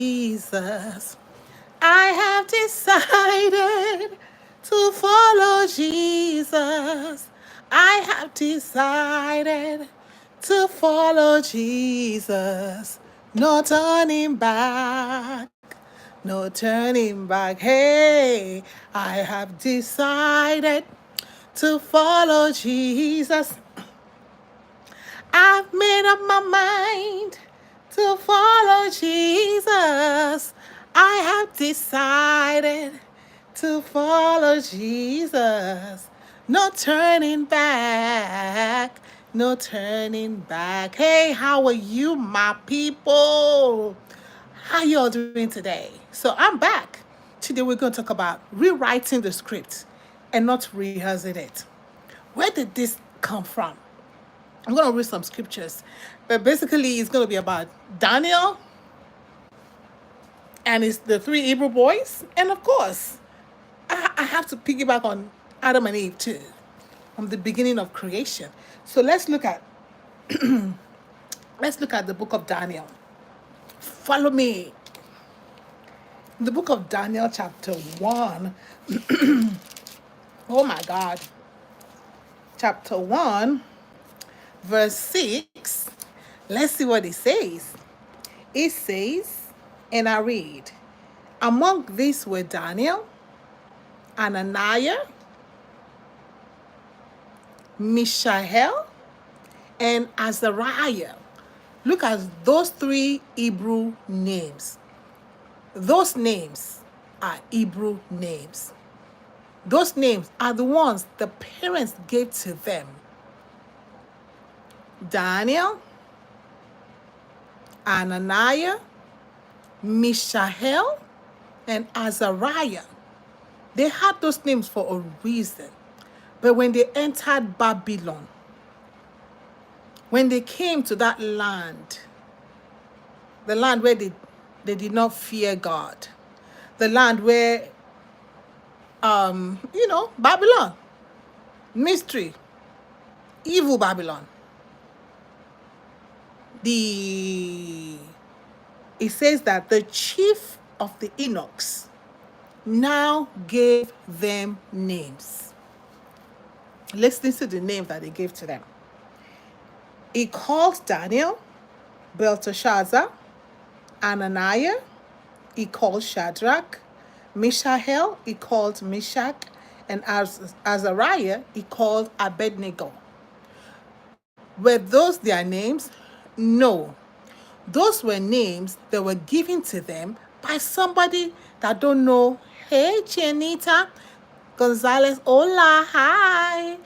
Jesus. I have decided to follow Jesus. I have decided to follow Jesus. No turning back. No turning back. Hey, I have decided to follow Jesus. I've made up my mind to follow Jesus. I have decided to follow Jesus. No turning back. No turning back. Hey, how are you, my people? How you all doing today? So I'm back. Today we're going to talk about rewriting the script and not rehearsing it. Where did this come from? I'm going to read some scriptures, but basically it's going to be about Daniel and it's the three Hebrew boys, and of course, I have to piggyback on Adam and Eve too, from the beginning of creation. So let's look at the book of Daniel. Follow me. The book of Daniel, chapter 1. Oh my God. Chapter 1, verse 6. Let's see what it says. It says, and I read, among these were Daniel, Ananiah, Mishael, and Azariah. Look at those three Hebrew names. Those names are Hebrew names. Those names are the ones the parents gave to them. Daniel, Ananiah, Mishael, and Azariah. They had those names for a reason. But when they entered Babylon, when they came to that land, the land where they did not fear God, the land where, Babylon, mystery, evil Babylon. It says that the chief of the eunuchs now gave them names. Listen to the names that they gave to them. He called Daniel Belteshazzar, Ananiah, he called Shadrach, Mishael, he called Meshach, and Azariah, he called Abednego. Were those their names? No. Those were names that were given to them by somebody that don't know. Hey, Chinita Gonzalez, hola, hi.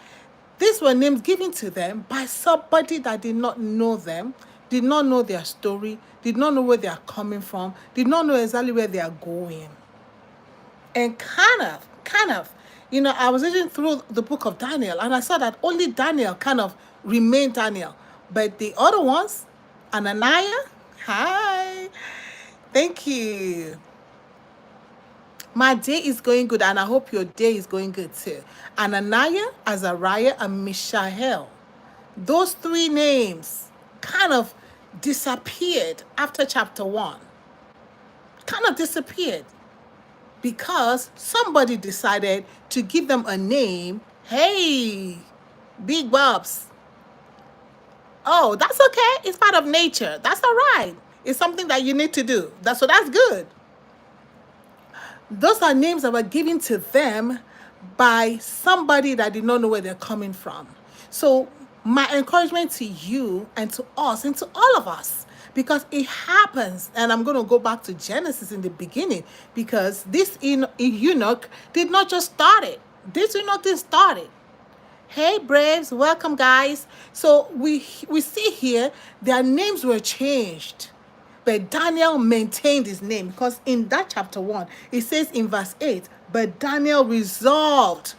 These were names given to them by somebody that did not know them, did not know their story, did not know where they are coming from, did not know exactly where they are going. And kind of, I was reading through the book of Daniel and I saw that only Daniel kind of remained Daniel. But the other ones, Ananiah, hi, thank you. My day is going good, and I hope your day is going good too. Ananiah, Azariah, and Mishael. Those three names kind of disappeared after chapter 1. Kind of disappeared because somebody decided to give them a name. Hey, Big Bobs. Oh, that's okay. It's part of nature. That's all right. It's something that you need to do. So that's good. Those are names that were given to them by somebody that did not know where they're coming from. So my encouragement to you and to us and to all of us, because it happens, and I'm going to go back to Genesis in the beginning, because this eunuch did not just start it. This eunuch didn't start it. Hey, Braves, welcome, guys. So we see here their names were changed. But Daniel maintained his name, because in that chapter 1, it says in verse 8, but Daniel resolved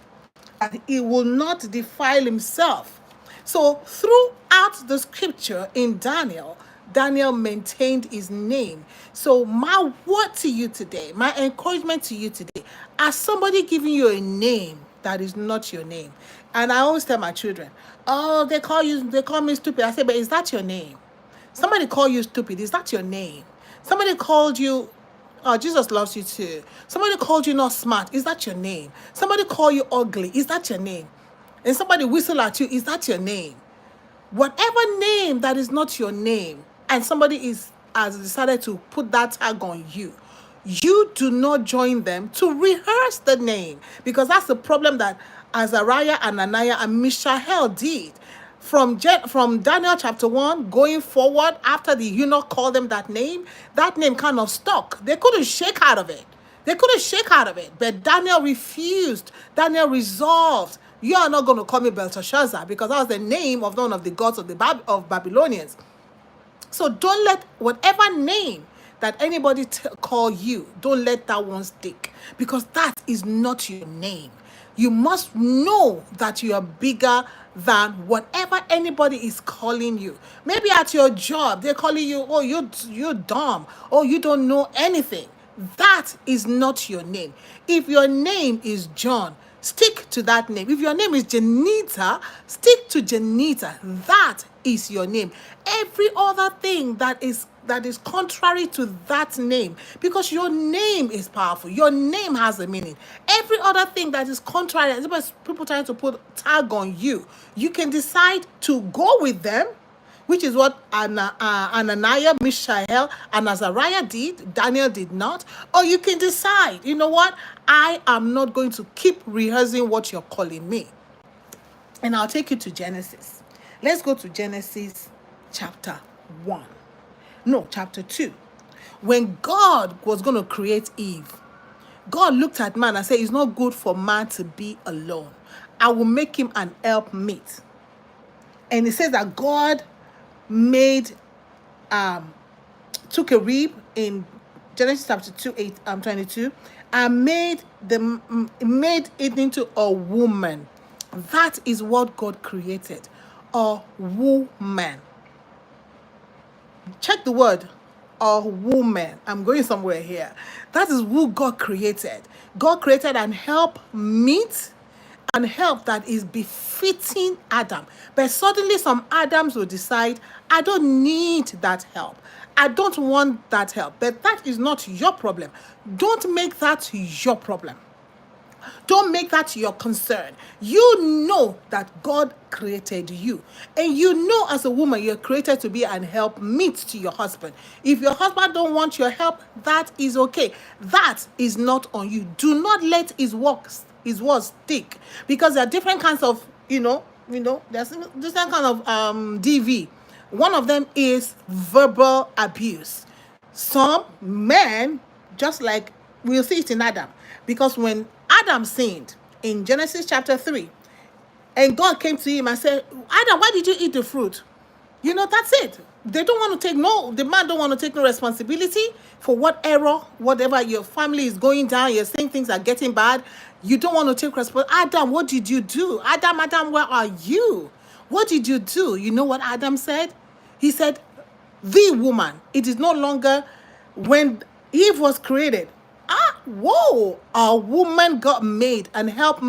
that he will not defile himself. So throughout the scripture in Daniel, Daniel maintained his name. So my word to you today, my encouragement to you today, as somebody giving you a name that is not your name. And I always tell my children, oh, they call me stupid. I say, but is that your name? Somebody call you stupid. Is that your name? Somebody called you, oh, Jesus loves you too. Somebody called you not smart. Is that your name? Somebody called you ugly. Is that your name? And somebody whistle at you. Is that your name? Whatever name that is not your name, and somebody has decided to put that tag on you, you do not join them to rehearse the name, because that's the problem that Azariah, Ananiah, and Mishael did. From Daniel chapter 1 going forward, after the eunuch called them that name kind of stuck. They couldn't shake out of it. They couldn't shake out of it. But Daniel refused. Daniel resolved, you are not going to call me Belteshazzar, because that was the name of one of the gods of the Babylonians. So don't let whatever name that anybody call you, don't let that one stick, because that is not your name. You must know that you are bigger than whatever anybody is calling you. Maybe at your job, they're calling you, oh, you're dumb, oh, you don't know anything. That is not your name. If your name is John, stick to that name. If your name is Janita, stick to Janita. That is your name. Every other thing that is contrary to that name, because your name is powerful, your name has a meaning. Every other thing that is contrary, people trying to put tag on you, you can decide to go with them, which is what Ananiah, Mishael, and Azariah did. Daniel did not. Or you can decide, you know what? I am not going to keep rehearsing what you're calling me. And I'll take you to Genesis. Let's go to Genesis chapter 1. No, chapter 2. When God was going to create Eve, God looked at man and said, it's not good for man to be alone. I will make him an helpmeet. And it says that God made took a rib in Genesis chapter 22 and made it into a woman. That is what God created, a woman. Check the word, a woman. I'm going somewhere here. That is who God created. God created an helpmeet, and help that is befitting Adam. But suddenly some Adams will decide, I don't need that help. I don't want that help. But that is not your problem. Don't make that your problem. Don't make that your concern. You know that God created you. And you know as a woman, you're created to be an helpmeet to your husband. If your husband don't want your help, that is okay. That is not on you. Do not let his words stick. Because there are different kinds of, there's different kind of DV. One of them is verbal abuse. Some men, just like we'll see it in Adam, because when Adam sinned in Genesis chapter 3, and God came to him and said, Adam, why did you eat the fruit? That's it. They don't want to the man don't want to take no responsibility for whatever your family is going down. You're saying things are getting bad. You don't want to take responsibility. Adam, what did you do? Adam, where are you? What did you do? You know what Adam said? He said, the woman. It is no longer when Eve was created. A woman got made and help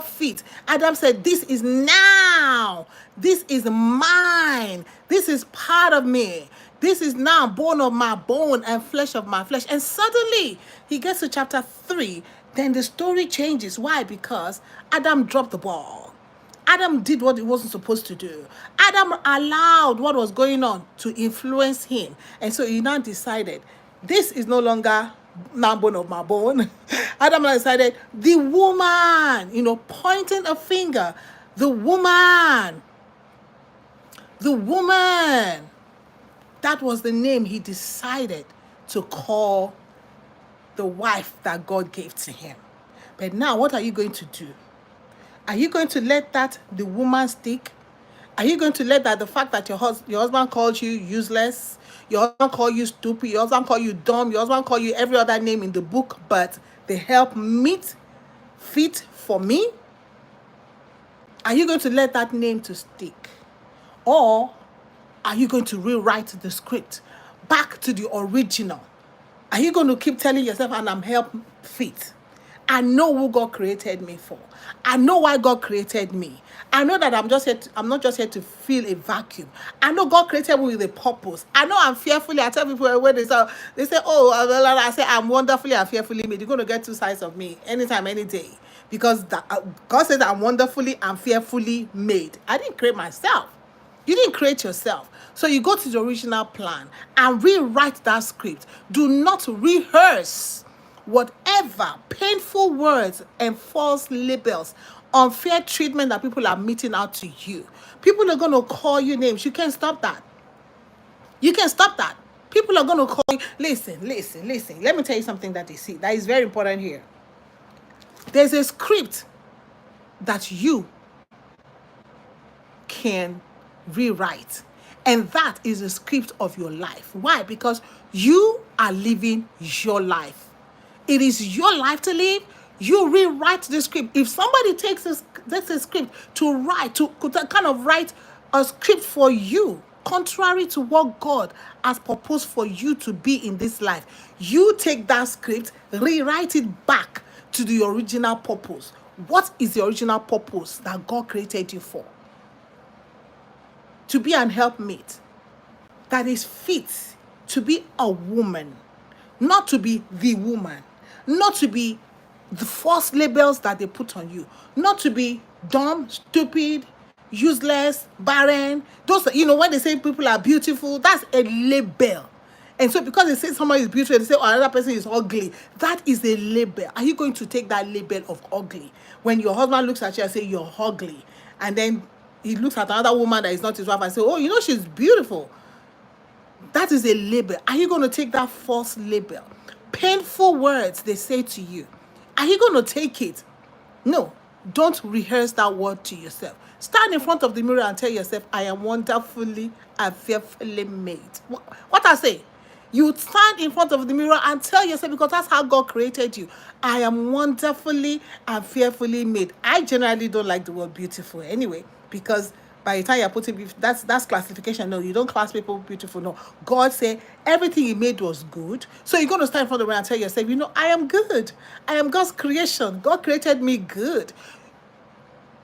fit. Adam said, this is now. This is mine. This is part of me. This is now bone of my bone and flesh of my flesh. And suddenly he gets to chapter 3. Then the story changes. Why? Because Adam dropped the ball. Adam did what he wasn't supposed to do. Adam allowed what was going on to influence him. And so he now decided, this is no longer now bone of my bone. Adam decided, the woman, pointing a finger, the woman. That was the name he decided to call the wife that God gave to him. But now, what are you going to do? Are you going to let the woman stick? Are you going to let the fact that your husband called you useless, your husband called you stupid, your husband called you dumb, your husband called you every other name in the book, but they help fit for me? Are you going to let that name to stick? Or are you going to rewrite the script back to the original? Are you going to keep telling yourself, and I'm help fit? I know who God created me for. I know why God created me. I know that I'm not just here to fill a vacuum. I know God created me with a purpose. I know I'm fearfully. I tell people when they say, oh, I say I'm wonderfully and fearfully made. You're going to get two sides of me anytime, any day, because God says I'm wonderfully and fearfully made. I didn't create myself. You didn't create yourself. So you go to the original plan and rewrite that script. Do not rehearse whatever painful words and false labels, unfair treatment that people are meting out to you. People are going to call you names. You can't stop that. You can't stop that. People are going to call you. Listen. Let me tell you something that they see that is very important here. There's a script that you can rewrite. And that is the script of your life. Why? Because you are living your life. It is your life to live. You rewrite the script. If somebody takes a script to kind of write a script for you, contrary to what God has proposed for you to be in this life, you take that script, rewrite it back to the original purpose. What is the original purpose that God created you for? To be an helpmate that is fit to be a woman, not to be the woman, not to be the false labels that they put on you, not to be dumb, stupid, useless, barren. Those, when they say people are beautiful, that's a label. And so because they say somebody is beautiful, they say, oh, another person is ugly. That is a label. Are you going to take that label of ugly? When your husband looks at you and say, you're ugly, and then he looks at another woman that is not his wife and say, oh, she's beautiful. That is a label. Are you going to take that false label? Painful words they say to you. Are you going to take it? No. Don't rehearse that word to yourself. Stand in front of the mirror and tell yourself, I am wonderfully and fearfully made. What I say? You stand in front of the mirror and tell yourself, because that's how God created you. I am wonderfully and fearfully made. I generally don't like the word beautiful anyway, because by the time you're putting, that's classification. No, you don't class people beautiful. No, God said everything He made was good. So you're going to stand in front of the mirror and tell yourself, I am good. I am God's creation. God created me good.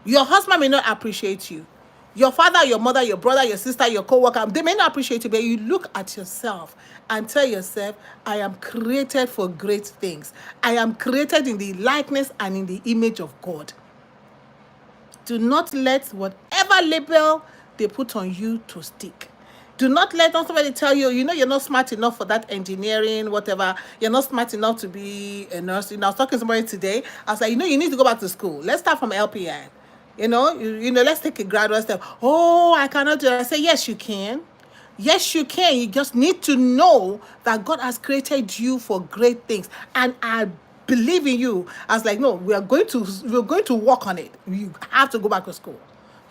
Your husband may not appreciate you. Your father, your mother, your brother, your sister, your co-worker, they may not appreciate you, but you look at yourself and tell yourself, I am created for great things. I am created in the likeness and in the image of God. Do not let whatever label they put on you to stick. Do not let somebody tell you, you're not smart enough for that engineering, whatever. You're not smart enough to be a nurse. I was talking to somebody today. I was like, you need to go back to school. Let's start from LPN. Let's take a graduate step. Oh, I cannot do it. I say, yes, you can. Yes, you can. You just need to know that God has created you for great things. And I believe in you. I was like, no, we're going to work on it. You have to go back to school.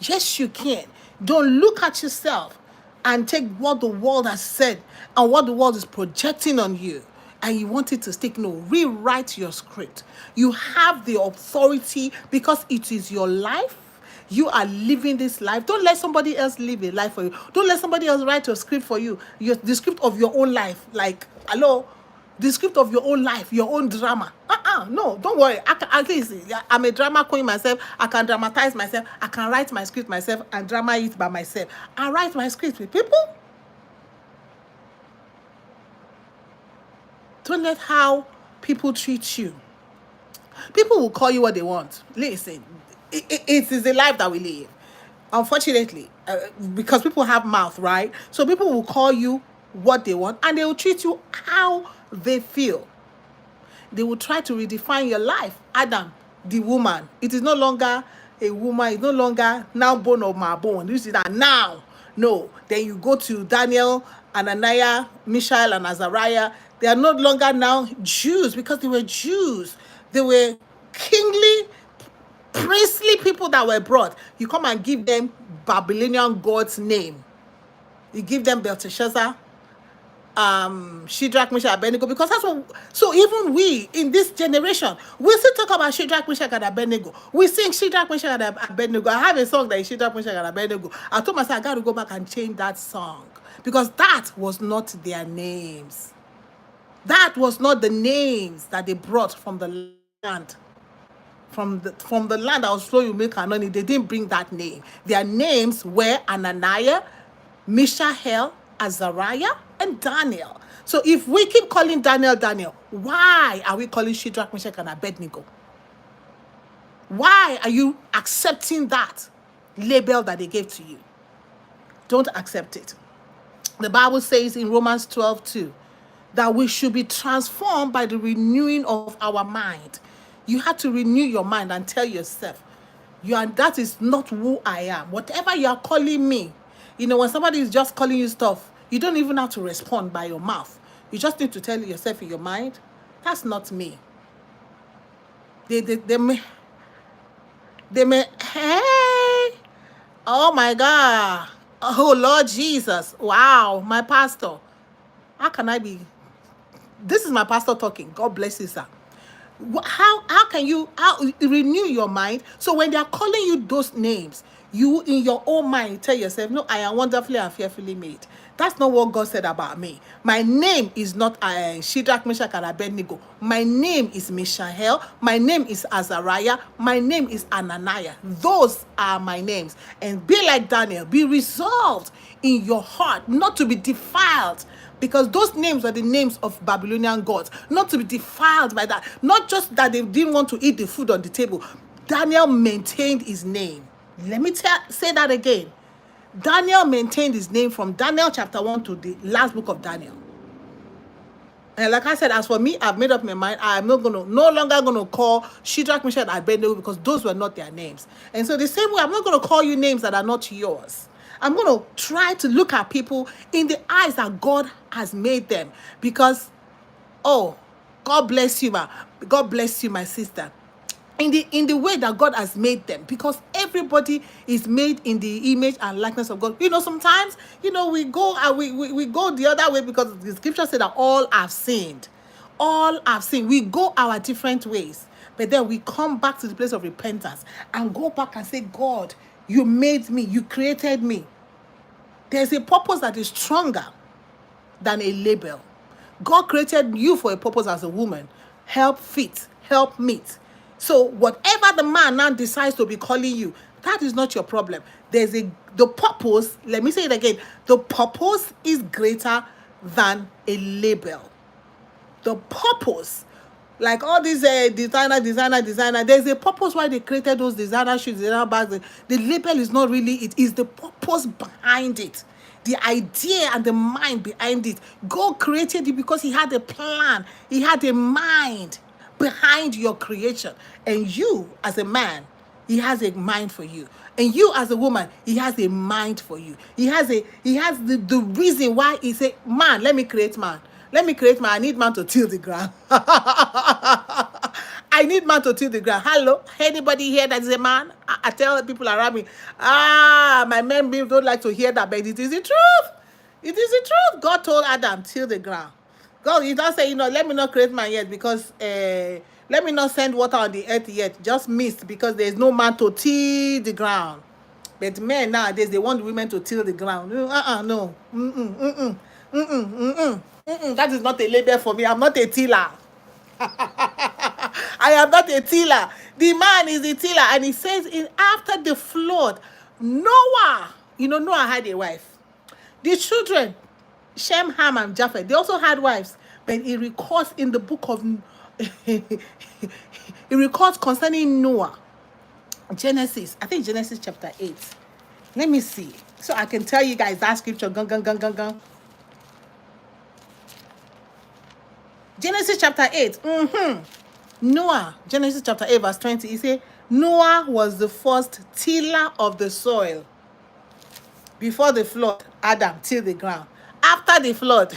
Yes, you can. Don't look at yourself and take what the world has said and what the world is projecting on you, and you want it to stick. No, rewrite your script. You have the authority because it is your life. You are living this life. Don't let somebody else live a life for you. Don't let somebody else write a script for you. The script of your own life. Like, hello, the script of your own life, your own drama. No, don't worry. At least I'm a drama queen myself. I can dramatize myself. I can write my script myself and drama it by myself. I write my script with people. Don't let how people treat you. People will call you what they want. Listen, it is the life that we live. Unfortunately, because people have mouth, right? So people will call you what they want and they will treat you how they feel. They will try to redefine your life. Adam, the woman, it is no longer a woman. It's no longer now bone of my bone. This is that now. No. Then you go to Daniel, Ananiah, Mishael, and Azariah. They are no longer now Jews because they were Jews. They were kingly, priestly people that were brought. You come and give them Babylonian God's name. You give them Belteshazzar, Shadrach, Meshach, Abednego, because that's what. So even we in this generation, we still talk about Shadrach, Meshach, and Abednego. We sing Shadrach, Meshach, and Abednego. I have a song that is Shadrach, Meshach, and Abednego. I told myself I got to go back and change that song because that was not their names. That was not the names that they brought from the land. From the land that was flowing with milk and honey, they didn't bring that name. Their names were Ananiah, Mishael, Azariah, and Daniel. So if we keep calling Daniel, Daniel, why are we calling Shadrach, Meshach, and Abednego? Why are you accepting that label that they gave to you? Don't accept it. The Bible says in Romans 12:2 that we should be transformed by the renewing of our mind. You have to renew your mind and tell yourself, that is not who I am. Whatever you are calling me, when somebody is just calling you stuff, you don't even have to respond by your mouth. You just need to tell yourself in your mind, that's not me. They may, hey, oh my God, oh Lord Jesus, wow, my pastor, how can I be? This is my pastor talking. God bless you, sir. How can you renew your mind? So when they are calling you those names, you in your own mind tell yourself, no, I am wonderfully and fearfully made. That's not what God said about me. My name is not Shadrach, Meshach, and Abednego. My name is Mishael. My name is Azariah. My name is Ananiah. Those are my names. And be like Daniel. Be resolved in your heart not to be defiled, because those names are the names of Babylonian gods, not to be defiled by that. Not just that they didn't want to eat the food on the table. Daniel maintained his name. Let me say that again. Daniel maintained his name from Daniel chapter 1 to the last book of Daniel. And like I said, as for me, I've made up my mind. I'm no longer going to call Shadrach, Meshach, and Abednego, because those were not their names. And so the same way, I'm not going to call you names that are not yours. I'm going to try to look at people in the eyes that God has made them. Because, oh, God bless you, ma. God bless you, my sister. In the way that God has made them, because everybody is made in the image and likeness of God. Sometimes, we go we go the other way, because the scripture said that all have sinned. All have sinned. We go our different ways. But then we come back to the place of repentance and go back and say, God, you made me, you created me. There's a purpose that is stronger than a label. God created you for a purpose as a woman. Help fit, help meet. So whatever the man now decides to be calling you, that is not your problem. The purpose, let me say it again, the purpose is greater than a label. The purpose, like all these designer, there's a purpose why they created those designer shoes, designer bags. The label is not really, it is the purpose behind it. The idea and the mind behind it. God created you because he had a plan. He had a mind behind your creation. And you, as a man, he has a mind for you. And you, as a woman, he has a mind for you. He has the reason why he said, man, let me create man. Let me create man. I need man to till the ground. I need man to till the ground. Hello? Anybody here that is a man? I tell people around me, my men don't like to hear that, but it is the truth. It is the truth. God told Adam, till the ground. God, he don't say, let me not create man yet, because let me not send water on the earth yet. Just mist, because there is no man to till the ground. But men nowadays, they want women to till the ground. No. That is not a label for me. I'm not a tiller. I am not a tiller. The man is a tiller. And he says, after the flood, Noah, Noah had a wife. The children, Shem, Ham, and Japheth, they also had wives. But it records in the book of, it records concerning Noah. Genesis, I think Genesis chapter 8. Let me see. So I can tell you guys that scripture. Genesis chapter 8. Noah, Genesis chapter 8, verse 20. He said, Noah was the first tiller of the soil. Before the flood, Adam tilled the ground. After the flood,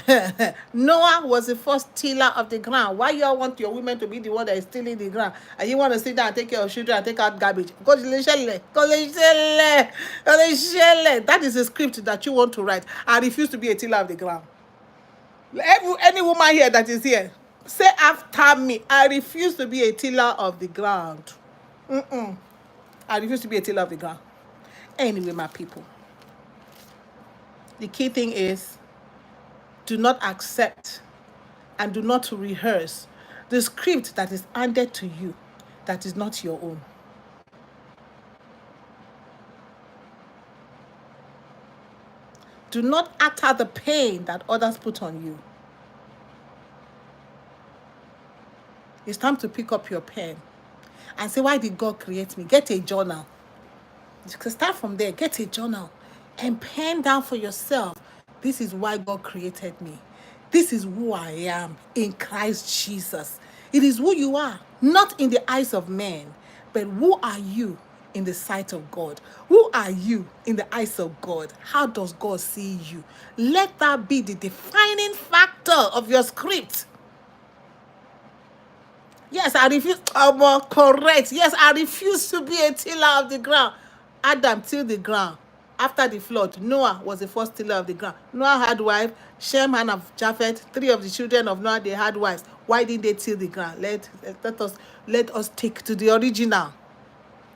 Noah was the first tiller of the ground. Why you all want your women to be the one that is tilling the ground? And you want to sit down and take care of children and take out garbage? That is the script that you want to write. I refuse to be a tiller of the ground. Any woman here that is here, say after me, I refuse to be a tiller of the ground. I refuse to be a tiller of the ground. Anyway, my people, the key thing is, do not accept and do not rehearse the script that is handed to you that is not your own. Do not act out the pain that others put on you. It's time to pick up your pen and say, why did God create me? Get a journal. You can start from there. Get a journal and pen down for yourself. This is why God created me. This is who I am in Christ Jesus. It is who you are, not in the eyes of men, but who are you in the sight of God? Who are you in the eyes of God? How does God see you? Let that be the defining factor of your script. Yes, I refuse. Correct. Yes, I refuse to be a tiller of the ground. Adam tilled the ground. After the flood, Noah was the first tiller of the ground. Noah had wife, Shem and of Japheth, 3 of the children of Noah, they had wives. Why didn't they till the ground? Let us stick to the original.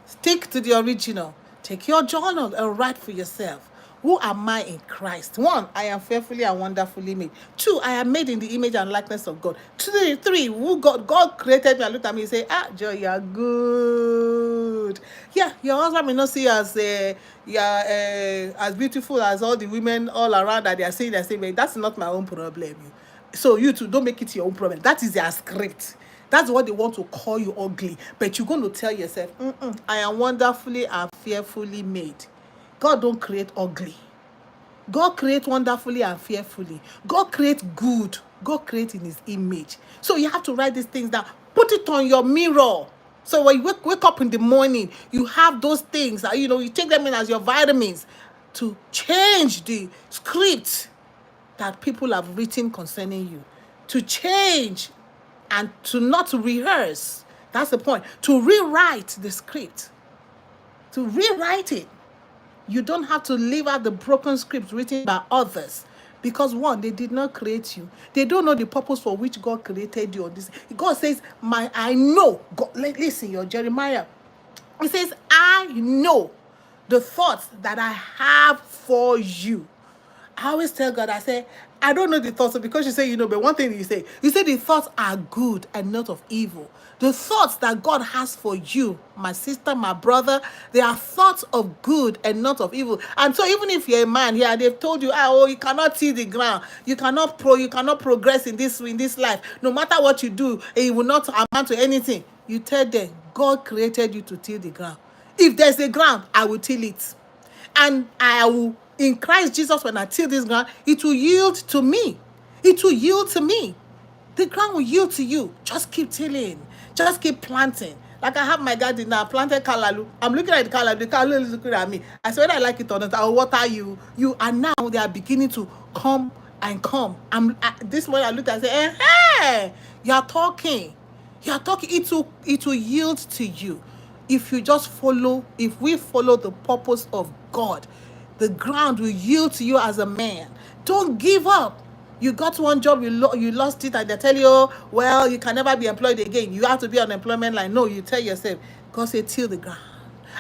Stick to the original. Take your journal and write for yourself. Who am I in Christ? 1, I am fearfully and wonderfully made. 2, I am made in the image and likeness of God. 3, who God created me and looked at me and said, Joy, you are good. Yeah, your husband may not see you as as beautiful as all the women all around that they are saying the same way. That's not my own problem. So you too, don't make it your own problem. That is their script. That's what they want to call you ugly. But you're going to tell yourself, I am wonderfully and fearfully made. God don't create ugly. God creates wonderfully and fearfully. God creates good. God creates in his image. So you have to write these things down. Put it on your mirror. So when you wake up in the morning, you have those things that, you take them in as your vitamins to change the script that people have written concerning you. To change and to not rehearse. That's the point. To rewrite the script. To rewrite it. You don't have to leave out the broken script written by others. Because 1, they did not create you. They don't know the purpose for which God created you. God says, I know. God, listen, your Jeremiah. He says, I know the thoughts that I have for you. I always tell God, I say, I don't know the thoughts, because you say, but one thing you say the thoughts are good and not of evil. The thoughts that God has for you, my sister, my brother, they are thoughts of good and not of evil. And so even if you're a man here, they've told you, you cannot till the ground, you cannot progress in this life. No matter what you do, it will not amount to anything. You tell them, God created you to till the ground. If there's a ground, I will till it. And I will, in Christ Jesus, when I till this ground, it will yield to me. It will yield to me. The ground will yield to you. Just keep tilling. Just keep planting. Like I have my garden now, I planted kalalu. I'm looking at the kalalu is looking at me. I said, whether I like it or not, I will water you. You are now, they are beginning to come and come. This morning I looked and said, hey, you are talking. It will yield to you. If we follow the purpose of God, the ground will yield to you as a man. Don't give up. You got one job, you lost it, and they tell you, well, you can never be employed again. You have to be on employment line. No, you tell yourself, God say, till the ground.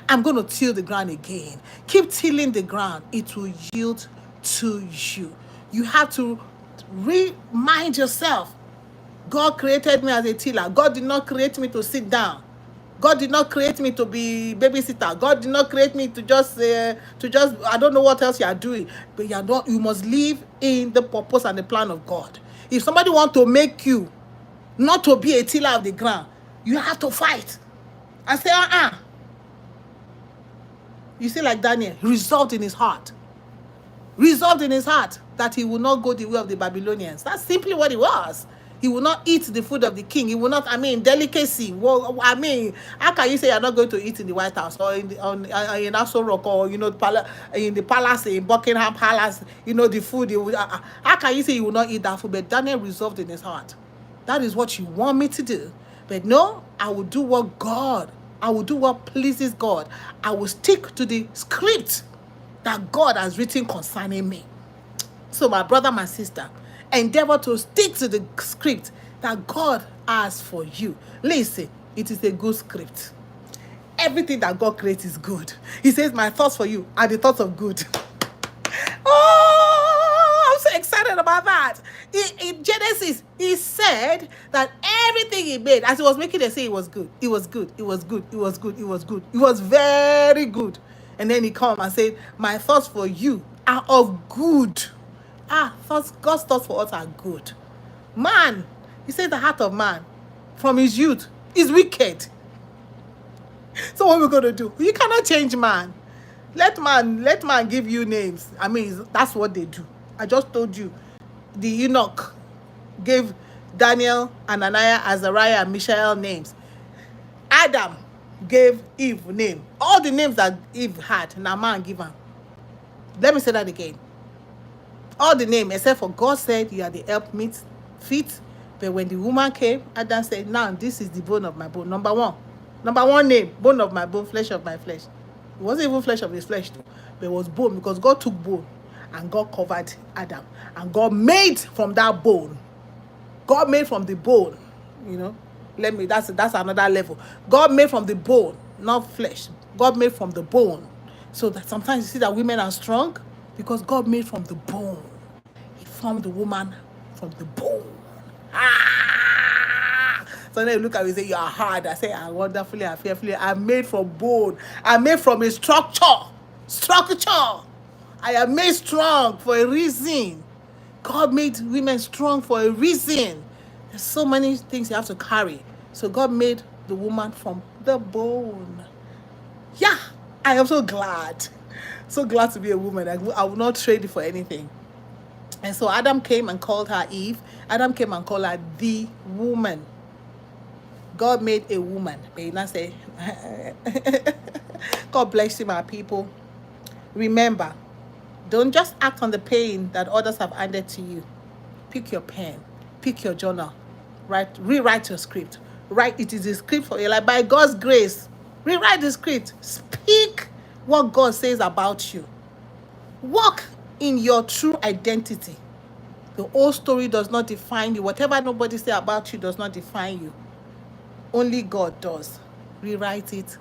I'm going to till the ground again. Keep tilling the ground. It will yield to you. You have to remind yourself, God created me as a tiller. God did not create me to sit down. God did not create me to be babysitter. God did not create me to just I don't know what else you are doing, but you must live in the purpose and the plan of God. If somebody wants to make you not to be a tiller of the ground, you have to fight and say, You see, like Daniel, resolved in his heart that he will not go the way of the Babylonians. That's simply what it was. He will not eat the food of the king. He will not, delicacy. Well, how can you say you're not going to eat in the White House or in Aso Rock or, in the palace, in Buckingham Palace, the food. How can you say you will not eat that food? But Daniel resolved in his heart. That is what you want me to do. But no, I will do what pleases God. I will stick to the script that God has written concerning me. So my brother, my sister, endeavor to stick to the script that God has for you. Listen, it is a good script. Everything that God creates is good. He says, my thoughts for you are the thoughts of good. Oh, I'm so excited about about that. In Genesis, he said that everything he made, as he was making it, say it was good. It was good. It was good. It was good. It was good. It was very good. And then he come and said, my thoughts for you are of good. God's thoughts for us are good. Man, he said the heart of man from his youth is wicked. So what we're going to do? You cannot change man. Let man give you names. I mean, that's what they do. I just told you. The eunuch gave Daniel, Ananiah, Azariah, and Mishael names. Adam gave Eve name. All the names that Eve had, now man give her. Let me say that again. All the name, except for God said, you are the helpmeet, feet. But when the woman came, Adam said, now this is the bone of my bone. Number one name, bone of my bone, flesh of my flesh. It wasn't even flesh of his flesh, though, but it was bone, because God took bone and God covered Adam. And God made from that bone. God made from the bone, you know. That's another level. God made from the bone, not flesh. God made from the bone. So that sometimes you see that women are strong because God made from the bone. He formed the woman from the bone. So then you look at me and say, you are hard. I say, I wonderfully, I fearfully. I'm made from bone. I'm made from a structure. I am made strong for a reason. God made women strong for a reason. There's so many things you have to carry. So God made the woman from the bone. Yeah, I am so glad. So glad to be a woman. I will not trade it for anything. And so Adam came and called her Eve. Adam came and called her the woman. God made a woman. May you not say, God bless you, my people. Remember, don't just act on the pain that others have handed to you. Pick your pen, pick your journal, rewrite your script. Write it is a script for your life. By God's grace, rewrite the script. Speak what God says about you. Walk in your true identity. The old story does not define you. Whatever nobody say about you does not define you. Only God does. Rewrite it.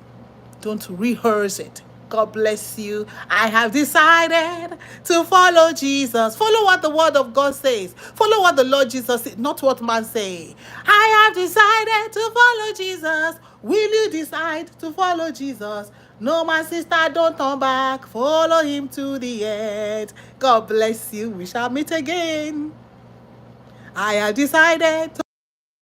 Don't rehearse it. God bless you. I have decided to follow Jesus. Follow what the word of God says. Follow what the Lord Jesus said, not what man say. I have decided to follow Jesus. Will you decide to follow Jesus? No, my sister, don't turn back. Follow him to the end. God bless you. We shall meet again. I have decided to